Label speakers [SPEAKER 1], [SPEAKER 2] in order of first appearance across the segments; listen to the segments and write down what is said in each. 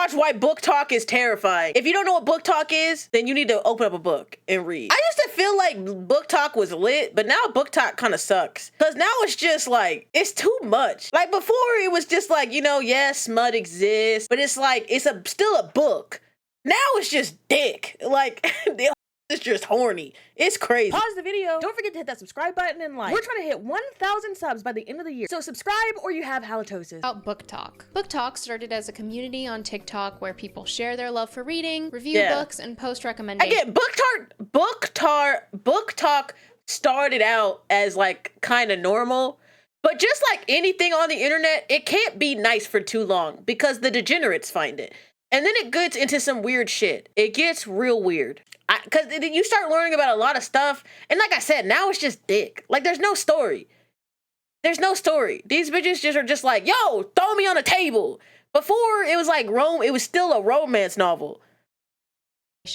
[SPEAKER 1] watch why Booktok is terrifying. If you don't know what Booktok is, then you need to open up a book and read. I used to feel like Booktok was lit, but now Booktok kind of sucks. Because now it's just like, it's too much. Like before it was just like, you know, yes, smut exists, but it's like, it's still a book. Now it's just dick. Like, it's just horny. It's crazy.
[SPEAKER 2] Pause the video. Don't forget to hit that subscribe button and like. We're trying to hit 1,000 subs by the end of the year. So subscribe or you have halitosis.
[SPEAKER 3] About Booktok. Booktok started as a community on TikTok where people share their love for reading, review books, and post recommendations.
[SPEAKER 1] Again, Booktok started out as like kind of normal, but just like anything on the internet, it can't be nice for too long because the degenerates find it. And then it gets into some weird shit. It gets real weird. Because you start learning about a lot of stuff. And like I said, now it's just dick. Like, there's no story. There's no story. These bitches just are just like, yo, throw me on a table. Before, it was like, it was still a romance novel.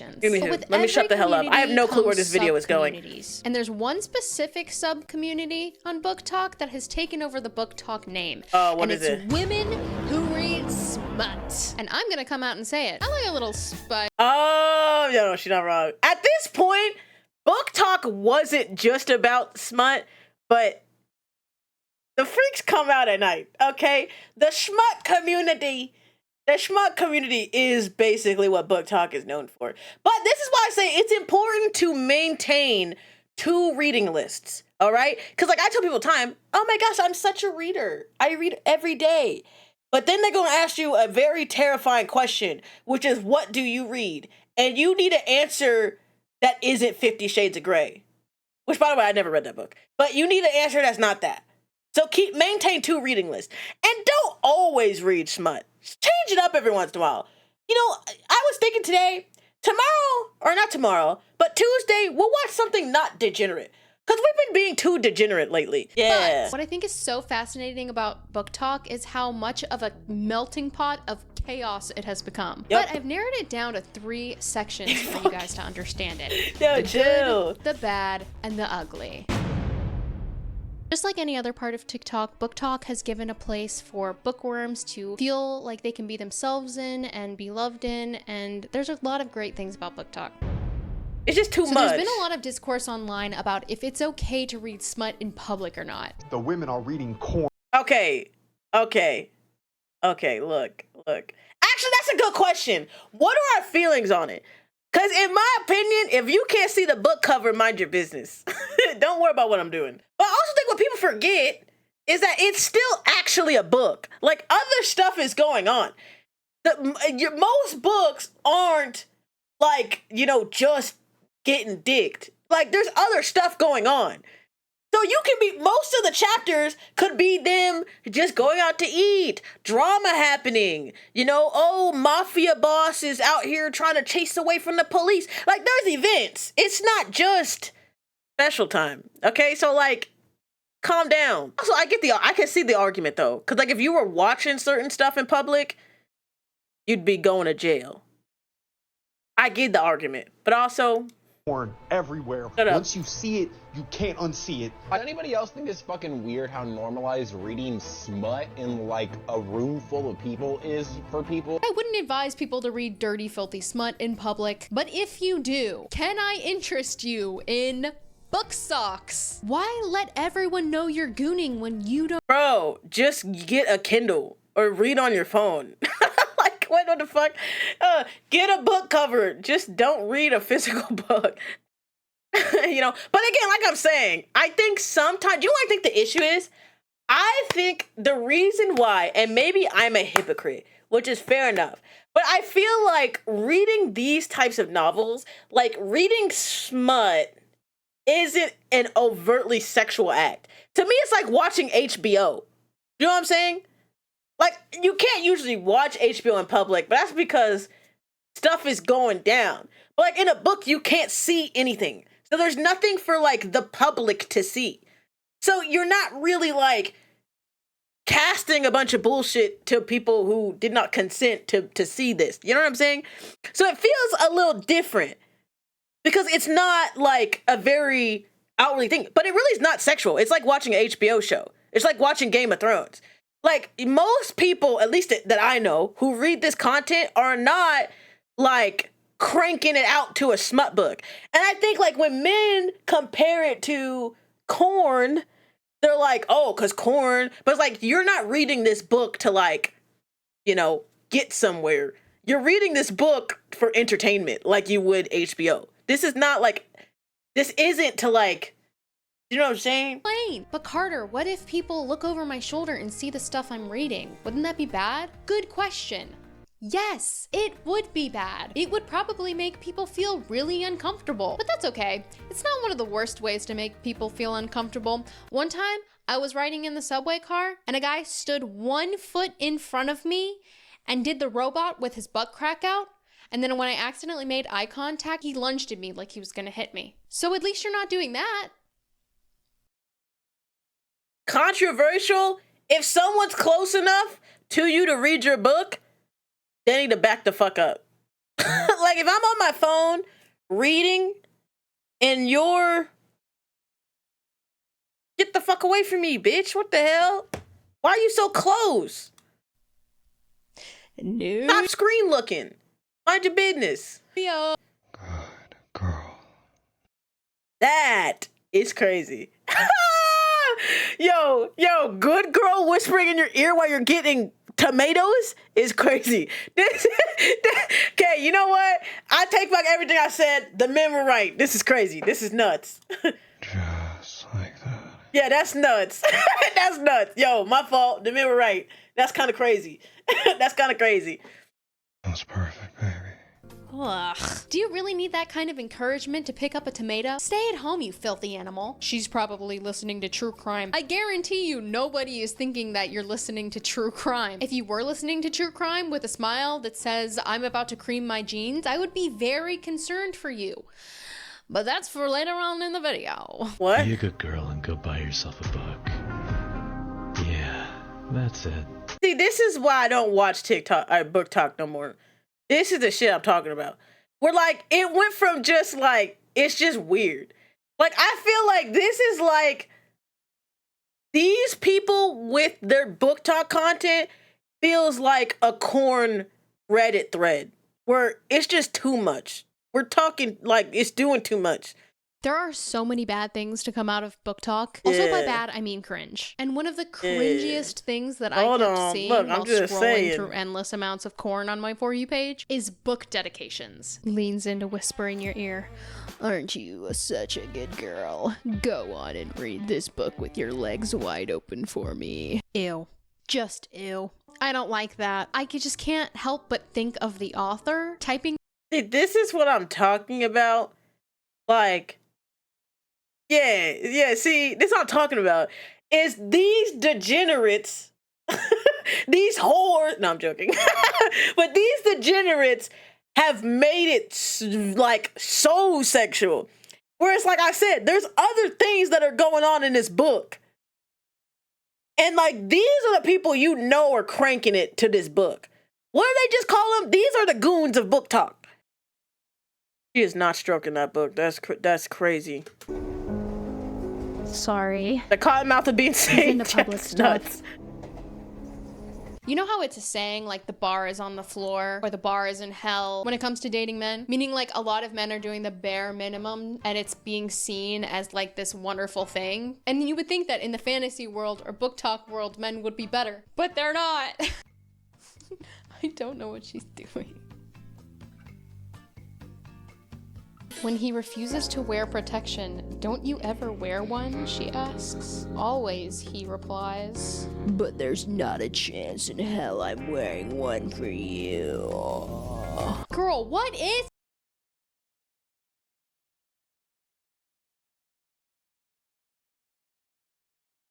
[SPEAKER 1] Let me shut the hell up. I have no clue where this video is going.
[SPEAKER 3] And there's one specific sub-community on Booktok that has taken over the Booktok name.
[SPEAKER 1] What is it?
[SPEAKER 3] And it's women who read smut. And I'm gonna come out and say it. I like a little spy.
[SPEAKER 1] Oh, no, she's not wrong. At this point, Booktok wasn't just about smut, but the freaks come out at night, okay? The smut community is basically what Booktok is known for. But this is why I say it's important to maintain 2 reading lists, all right? Because like I tell people all the time, oh my gosh, I'm such a reader. I read every day. But then they're going to ask you a very terrifying question, which is, what do you read? And you need an answer that isn't 50 Shades of Grey. Which, by the way, I never read that book. But you need an answer that's not that. So maintain 2 reading lists. And don't always read smut. Change it up every once in a while. You know, I was thinking today, not tomorrow, but Tuesday, we'll watch something not degenerate. Because we've been being too degenerate lately. Yeah.
[SPEAKER 3] But what I think is so fascinating about Booktok is how much of a melting pot of chaos it has become. But I've narrowed it down to 3 sections for you guys to understand it.
[SPEAKER 1] No,
[SPEAKER 3] the
[SPEAKER 1] chill.
[SPEAKER 3] good, the bad, and the ugly. Just like any other part of TikTok, Booktok has given a place for bookworms to feel like they can be themselves in and be loved in, and there's a lot of great things about Booktok.
[SPEAKER 1] It's just too much.
[SPEAKER 3] There's been a lot of discourse online about if it's okay to read smut in public or not.
[SPEAKER 4] The women are reading corn.
[SPEAKER 1] Okay, look. Actually, that's a good question. What are our feelings on it? Because in my opinion, if you can't see the book cover, mind your business. Don't worry about what I'm doing. But I also think what people forget is that it's still actually a book. Like, other stuff is going on. Most books aren't, like, you know, just getting dicked. Like, there's other stuff going on. So you can be, most of the chapters could be them just going out to eat, drama happening, you know, oh, mafia boss is out here trying to chase away from the police. Like, there's events. It's not just special time. Okay, so like, calm down. Also, I can see the argument though, because like if you were watching certain stuff in public, you'd be going to jail. I get the argument, but also
[SPEAKER 4] Porn everywhere. Once you see it, you can't unsee it.
[SPEAKER 5] Does anybody else think it's fucking weird how normalized reading smut in like a room full of people is for people?
[SPEAKER 3] I wouldn't advise people to read dirty, filthy smut in public, but if you do, can I interest you in book socks? Why let everyone know you're gooning when you don't?
[SPEAKER 1] Bro, just get a Kindle or read on your phone. Like, what the fuck? Get a book cover. Just don't read a physical book. You know, but again, like I'm saying, I think sometimes, you know what I think the issue is? I think the reason why, and maybe I'm a hypocrite, which is fair enough, but I feel like reading these types of novels, like reading smut, isn't an overtly sexual act. To me, it's like watching HBO. You know what I'm saying? Like, you can't usually watch HBO in public, but that's because stuff is going down. But like in a book, you can't see anything. So there's nothing for like the public to see. So you're not really like casting a bunch of bullshit to people who did not consent to see this. You know what I'm saying? So it feels a little different because it's not like a very outwardly thing, but it really is not sexual. It's like watching an HBO show. It's like watching Game of Thrones. like most people, at least that I know, who read this content are not like cranking it out to a smut book. And I think like when men compare it to corn, they're like, oh, because corn, but it's like, you're not reading this book to like, you know, get somewhere. You're reading this book for entertainment, like you would HBO. This is not like, this isn't to like, you know what I'm saying?
[SPEAKER 3] Plain. But Carter, what if people look over my shoulder and see the stuff I'm reading? Wouldn't that be bad? Good question. Yes, it would be bad. It would probably make people feel really uncomfortable, but that's okay. It's not one of the worst ways to make people feel uncomfortable. One time, I was riding in the subway car and a guy stood 1 foot in front of me and did the robot with his butt crack out. And then when I accidentally made eye contact, he lunged at me like he was gonna hit me. So at least you're not doing that.
[SPEAKER 1] Controversial? If someone's close enough to you to read your book, they need to back the fuck up. Like if I'm on my phone reading and you're, get the fuck away from me, bitch. What the hell? Why are you so close?
[SPEAKER 3] No.
[SPEAKER 1] Stop screen looking. Mind your business.
[SPEAKER 3] Yo.
[SPEAKER 4] Good girl.
[SPEAKER 1] That is crazy. Yo, good girl whispering in your ear while you're getting tomatoes is crazy. Okay, you know what? I take back everything I said. The men were right. This is crazy. This is nuts.
[SPEAKER 4] Just like that.
[SPEAKER 1] Yeah, that's nuts. That's nuts. Yo, my fault. The men were right. That's kind of crazy. That's kind of crazy.
[SPEAKER 4] That's perfect, baby.
[SPEAKER 3] Ugh. Do you really need that kind of encouragement to pick up a tomato? Stay at home, you filthy animal. She's probably listening to true crime. I guarantee you nobody is thinking that you're listening to true crime. If you were listening to true crime with a smile that says, I'm about to cream my jeans, I would be very concerned for you. But that's for later on in the video.
[SPEAKER 1] What?
[SPEAKER 6] Be a good girl and go buy yourself a book. Yeah, that's it.
[SPEAKER 1] See, this is why I don't watch TikTok or Booktok no more. This is the shit I'm talking about. Where like it went from just like it's just weird. Like I feel like this is like these people with their Booktok content feels like a corn Reddit thread where it's just too much. We're talking like it's doing too much.
[SPEAKER 3] There are so many bad things to come out of Booktok. Also by bad, I mean cringe. And one of the cringiest things that I kept seeing while scrolling through endless amounts of corn on my For You page is book dedications. Leans in to whisper in your ear, aren't you such a good girl? Go on and read this book with your legs wide open for me. Ew. Just ew. I don't like that. I just can't help but think of the author typing.
[SPEAKER 1] See, this is what I'm talking about. Like, yeah, see, this is what I'm talking about. Is these degenerates, these whores, no, I'm joking. But these degenerates have made it like so sexual. Whereas, like I said, there's other things that are going on in this book. And like, these are the people you know are cranking it to this book. What do they just call them? These are the goons of Booktok. She is not stroking that book. That's crazy.
[SPEAKER 3] Sorry.
[SPEAKER 1] The cottonmouth of being saying
[SPEAKER 3] public stuff.
[SPEAKER 1] nuts.
[SPEAKER 3] You know how it's a saying, like the bar is on the floor or the bar is in hell when it comes to dating men? Meaning like a lot of men are doing the bare minimum and it's being seen as like this wonderful thing. And you would think that in the fantasy world or Booktok world, men would be better, but they're not. I don't know what she's doing. When he refuses to wear protection, don't you ever wear one? She asks. Always, he replies. But there's not a chance in hell I'm wearing one for you. Girl, what is?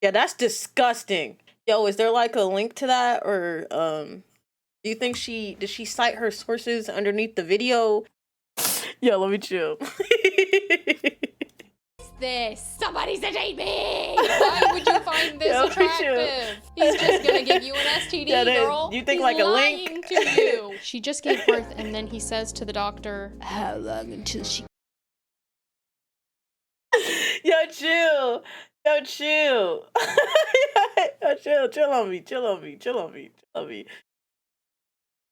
[SPEAKER 1] Yeah, that's disgusting. Yo, is there like a link to that? Or do you think did she cite her sources underneath the video? Yo, let me chill.
[SPEAKER 3] This? Somebody sedate me! Why would you find this attractive? He's just gonna give you an STD, girl.
[SPEAKER 1] You think
[SPEAKER 3] He's
[SPEAKER 1] like a
[SPEAKER 3] lying
[SPEAKER 1] link?
[SPEAKER 3] to you. She just gave birth and then he says to the doctor, how long until she...
[SPEAKER 1] Yo, chill. Yo, chill. Yo, chill on me.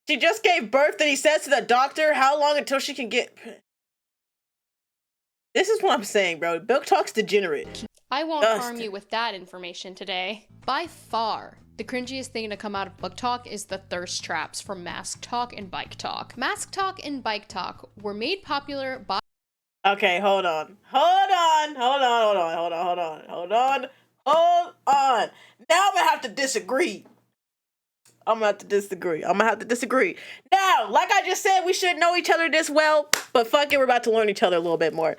[SPEAKER 1] She just gave birth and he says to the doctor, how long until she can get... This is what I'm saying, bro. Booktalk's degenerate.
[SPEAKER 3] I won't harm you with that information today. By far, the cringiest thing to come out of Booktok is the thirst traps from Mask Talk and Bike Talk. Mask Talk and Bike Talk were made popular by...
[SPEAKER 1] Okay, hold on. Now I'm gonna have to disagree. Now, like I just said, we should know each other this well, but fuck it, we're about to learn each other a little bit more.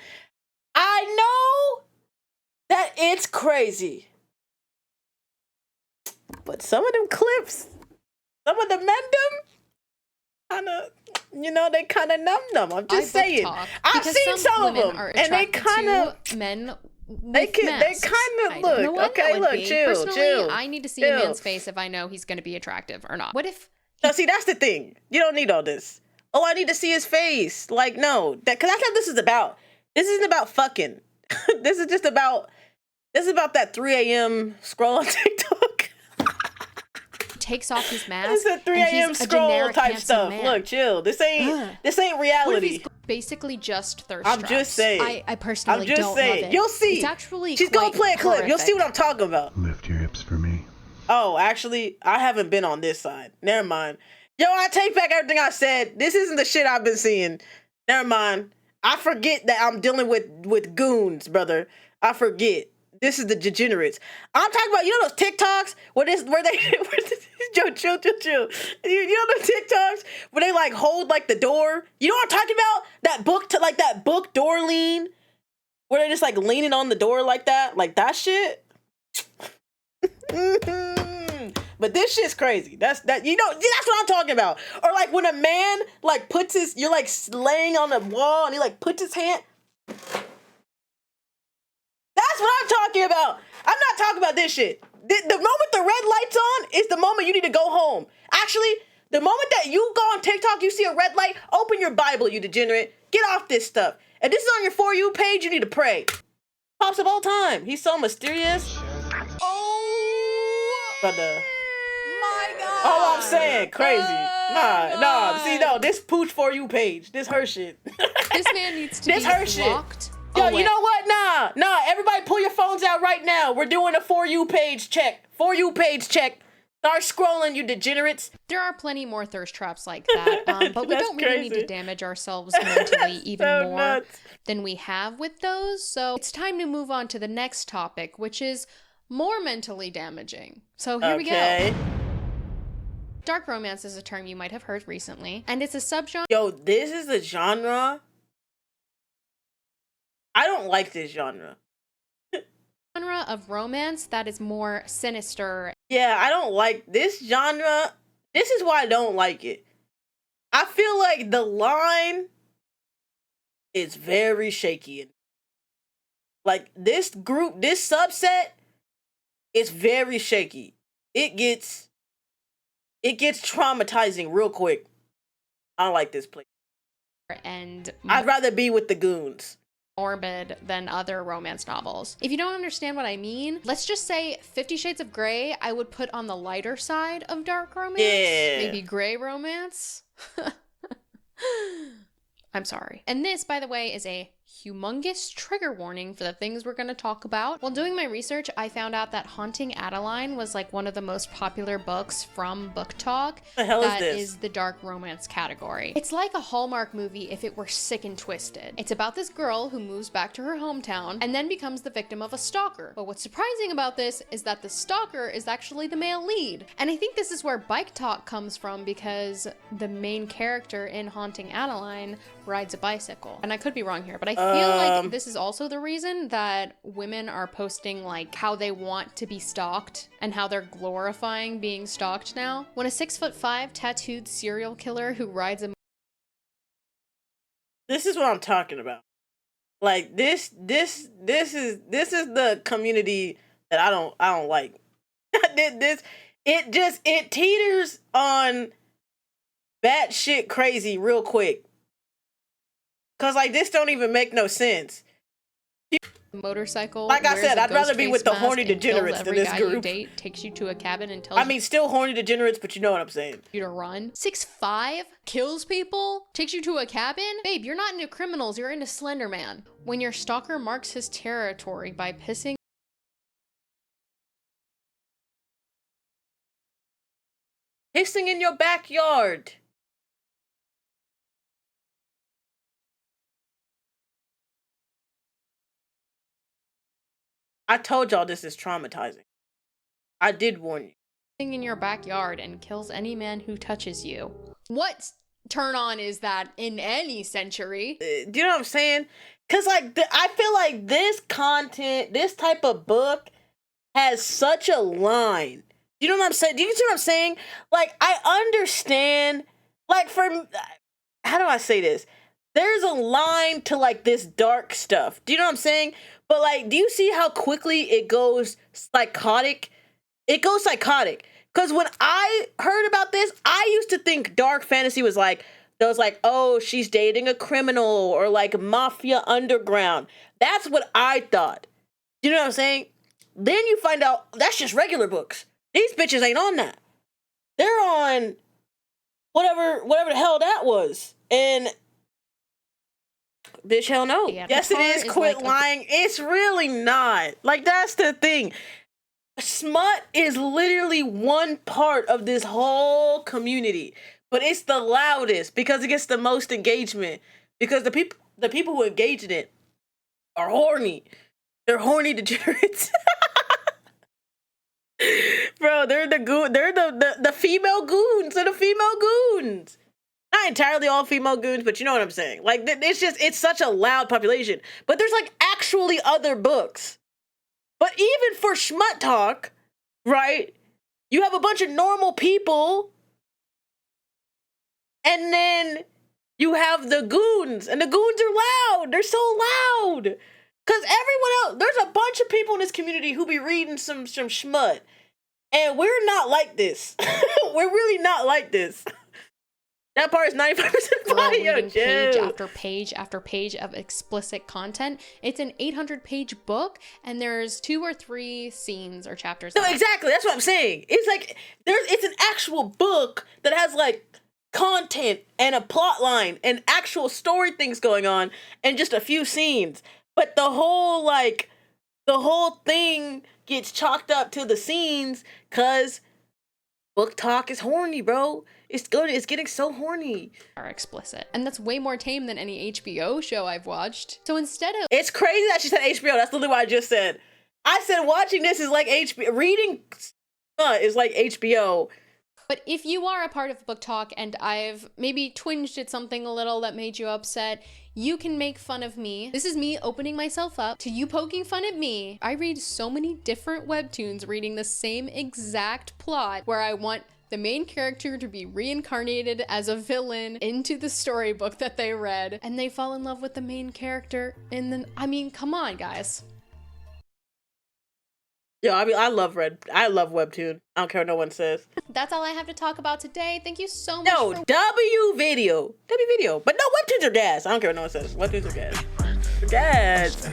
[SPEAKER 1] I know that it's crazy, but some of them clips, some of the mendom, kind of, they kind of numb. I'm just saying. I've seen some of them, and they kind of
[SPEAKER 3] men.
[SPEAKER 1] They kind of look. Okay, look, chill.
[SPEAKER 3] I need to see a man's face if I know he's going to be attractive or not. What if?
[SPEAKER 1] No, see, that's the thing. You don't need all this. Oh, I need to see his face. Like, no, because that's what this is about. This isn't about fucking. This is about that 3 a.m. scroll on TikTok.
[SPEAKER 3] Takes off his mask.
[SPEAKER 1] It's a 3 a.m. scroll type stuff. Man. Look, chill. This ain't reality.
[SPEAKER 3] What if he's basically just thirst traps?
[SPEAKER 1] I'm just saying.
[SPEAKER 3] I personally don't love it.
[SPEAKER 1] You'll see.
[SPEAKER 3] It's actually
[SPEAKER 1] she's gonna play a clip. Horrific. You'll see what I'm talking about.
[SPEAKER 6] Lift your hips for me.
[SPEAKER 1] Oh, actually, I haven't been on this side. Never mind. Yo, I take back everything I said. This isn't the shit I've been seeing. Never mind. I forget that I'm dealing with goons, brother. I forget. This is the degenerates. I'm talking about, those TikToks where they Joe, chill. You know those TikToks where they like hold like the door? You know what I'm talking about? That book door lean where they're just like leaning on the door like that shit. But this shit's crazy. That's what I'm talking about. Or like when a man like you're like laying on the wall and he like puts his hand. That's what I'm talking about. I'm not talking about this shit. The moment the red light's on is the moment you need to go home. Actually, the moment that you go on TikTok, you see a red light, open your Bible, you degenerate. Get off this stuff. If this is on your For You page, you need to pray. Pops up all time. He's so mysterious.
[SPEAKER 2] Oh,
[SPEAKER 1] brother.
[SPEAKER 2] My God.
[SPEAKER 1] All I'm saying, crazy. Nah. See, no, this pooch For You page. This her shit.
[SPEAKER 3] This man needs to be blocked.
[SPEAKER 1] Yo, you know what? Nah. Everybody pull your phones out right now. We're doing a For You page check. For You page check. Start scrolling, you degenerates.
[SPEAKER 3] There are plenty more thirst traps like that, but we don't really need to damage ourselves mentally even more than we have with those. So it's time to move on to the next topic, which is more mentally damaging. So here we go. Dark romance is a term you might have heard recently, and it's a subgenre.
[SPEAKER 1] Yo, this is a genre. I don't like this genre.
[SPEAKER 3] Genre of romance that is more sinister.
[SPEAKER 1] Yeah, I don't like this genre. This is why I don't like it. I feel like the line is very shaky. Like this group, this subset is very shaky. It gets traumatizing real quick. I don't like this place.
[SPEAKER 3] And
[SPEAKER 1] I'd rather be with the goons.
[SPEAKER 3] Morbid than other romance novels. If you don't understand what I mean, let's just say 50 Shades of Grey I would put on the lighter side of dark romance.
[SPEAKER 1] Yeah.
[SPEAKER 3] Maybe gray romance. I'm sorry. And this, by the way, is a humongous trigger warning for the things we're going to talk about. While doing my research, I found out that Haunting Adeline was like one of the most popular books from Booktok.
[SPEAKER 1] The hell is this?
[SPEAKER 3] That is the dark romance category. It's like a Hallmark movie if it were sick and twisted. It's about this girl who moves back to her hometown and then becomes the victim of a stalker. But what's surprising about this is that the stalker is actually the male lead. And I think this is where Booktok comes from because the main character in Haunting Adeline rides a bicycle. And I could be wrong here, but I feel like this is also the reason that women are posting like how they want to be stalked and how they're glorifying being stalked now. When a 6'5" tattooed serial killer who rides a...
[SPEAKER 1] This is what I'm talking about. Like this is the community that I don't like. It teeters on batshit crazy real quick. Cause like this don't even make no sense.
[SPEAKER 3] motorcycle.
[SPEAKER 1] Like I
[SPEAKER 3] wears
[SPEAKER 1] said,
[SPEAKER 3] a
[SPEAKER 1] I'd rather
[SPEAKER 3] ghost
[SPEAKER 1] be
[SPEAKER 3] face
[SPEAKER 1] with the
[SPEAKER 3] mask
[SPEAKER 1] horny
[SPEAKER 3] and kills
[SPEAKER 1] degenerates than
[SPEAKER 3] every
[SPEAKER 1] this
[SPEAKER 3] guy you
[SPEAKER 1] group.
[SPEAKER 3] date, takes you to a cabin and tells
[SPEAKER 1] I mean, still horny degenerates, but you know what I'm saying.
[SPEAKER 3] you to run. 6'5", kills people, takes you to a cabin. Babe, you're not into criminals, you're into Slender Man. When your stalker marks his territory by pissing
[SPEAKER 1] Pissing in your backyard. I told y'all this is traumatizing. I did warn you.
[SPEAKER 3] in your backyard and kills any man who touches you. What turn on is that in any century?
[SPEAKER 1] Do you know what I'm saying? Because, like, I feel like this content, this type of book has such a line. You know what I'm saying? Do you see what I'm saying? Like, I understand, like, how do I say this? There's a line to, like, this dark stuff. Do you know what I'm saying? But, like, do you see how quickly it goes psychotic? It goes psychotic. Because when I heard about this, I used to think dark fantasy was like, oh, she's dating a criminal or like mafia underground. That's what I thought. You know what I'm saying? Then you find out that's just regular books. These bitches ain't on that. They're on whatever the hell that was. And bitch, hell no.
[SPEAKER 3] Yeah,
[SPEAKER 1] yes, it is. Quit lying. It's really not. Like, that's the thing. Smut is literally one part of this whole community, but it's the loudest because it gets the most engagement. Because the people who engage in it are horny. They're horny degenerates. Bro, they're the female goons. They're the female goons. Not entirely all female goons, but you know what I'm saying. Like, it's such a loud population. But there's like actually other books. But even for Schmut Talk, right? You have a bunch of normal people, and then you have the goons, and the goons are loud. They're so loud. Because everyone else, there's a bunch of people in this community who be reading some schmut. And we're not like this. We're really not like this. That part is 95% funny.
[SPEAKER 3] Reading page after page after page of explicit content. It's an 800-page book, and there's 2 or 3 scenes or chapters.
[SPEAKER 1] No, exactly. That's what I'm saying. It's like it's an actual book that has like content and a plot line and actual story things going on, and just a few scenes. But the whole thing gets chalked up to the scenes because Booktok is horny, bro. It's good. It's getting so horny.
[SPEAKER 3] Are explicit. And that's way more tame than any HBO show I've watched. So instead of...
[SPEAKER 1] It's crazy that she said HBO. That's literally what I just said. I said watching this is like HBO. Reading is like HBO.
[SPEAKER 3] But if you are a part of Booktok and I've maybe twinged at something a little that made you upset, you can make fun of me. This is me opening myself up to you poking fun at me. I read so many different webtoons reading the same exact plot where I want the main character to be reincarnated as a villain into the storybook that they read, and they fall in love with the main character, and then, I mean, come on, guys.
[SPEAKER 1] Yeah, I mean, I love webtoon. I don't care what no one says.
[SPEAKER 3] That's all I have to talk about today. Thank you so much.
[SPEAKER 1] No, W video. But no, webtoons are gas. I don't care what no one says. Webtoons are gas. They're gas.